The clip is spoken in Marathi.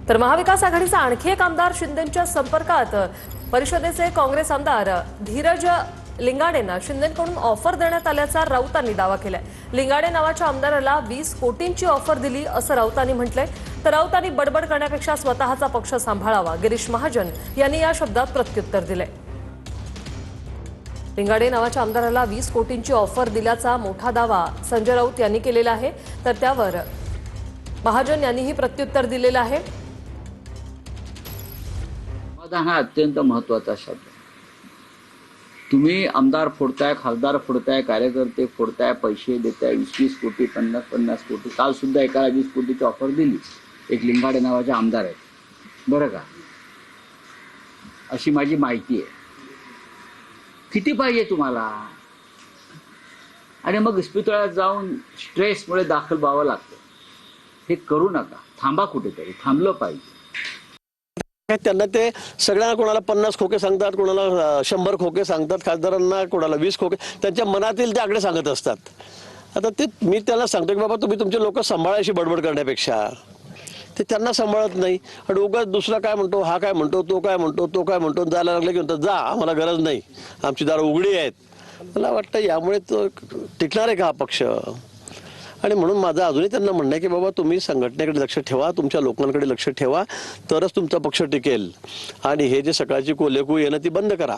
तर महाविकास आघाडीचा आणखी एक आमदार शिंदेंच्या संपर्कात परिषदेचे काँग्रेस आमदार धीरज लिंगाडेंना शिंदेंकडून ऑफर देण्यात आल्याचा राऊतांनी दावा केलाय। लिंगाडे नावाच्या आमदाराला 20 कोटींची ऑफर दिली असं राऊतांनी म्हटलंय। तर राऊतांनी बडबड करण्यापेक्षा स्वतःचा पक्ष सांभाळावा गिरीश महाजन यांनी या शब्दात प्रत्युत्तर दिलंय। लिंगाडे नावाच्या आमदाराला 20 कोटींची ऑफर दिल्याचा मोठा दावा संजय राऊत यांनी केलेला आहे। तर त्यावर महाजन यांनीही प्रत्युत्तर दिलेलं आहे। हा अत्यंत महत्त्वाचा शब्द। तुम्ही आमदार फोडताय, खासदार फोडताय, कार्यकर्ते फोडताय, पैसे देताय, 20 कोटी 50 कोटी। काल सुद्धा एकाला 20 कोटीची ऑफर दिली, एक लिंगाडे नावाचे आमदार आहेत बरं का, अशी माझी माहिती आहे। किती पाहिजे तुम्हाला? आणि मग इस्पितळात जाऊन स्ट्रेसमुळे दाखल व्हावं लागतं। हे करू नका, थांबा कुठेतरी, थांबलं पाहिजे। त्यांना ते सगळ्यांना कोणाला 50 खोके सांगतात, कोणाला 100 खोके सांगतात, खासदारांना कोणाला 20 खोके, त्यांच्या मनातील ते आकडे सांगत असतात। आता ते मी त्यांना सांगतो की बाबा तुम्ही तुमचे लोक सांभाळायची बडबड करण्यापेक्षा ते त्यांना सांभाळत नाही आणि उगाच दुसरा काय म्हणतो, हा काय म्हणतो, तो काय म्हणतो, तो काय म्हणतो, जायला लागलं की म्हणतात जा, आम्हाला गरज नाही, आमची दारं उघडी आहेत। मला वाटतं यामुळे तो टिकणार आहे का हा पक्ष? आणि म्हणून माझं अजूनही त्यांना म्हणणं आहे की बाबा तुम्ही संघटनेकडे लक्ष ठेवा, तुमच्या लोकांकडे लक्ष ठेवा, तरच तुमचा पक्ष टिकेल। आणि हे जे सकाळची कोल्हेकू येणं ती बंद करा।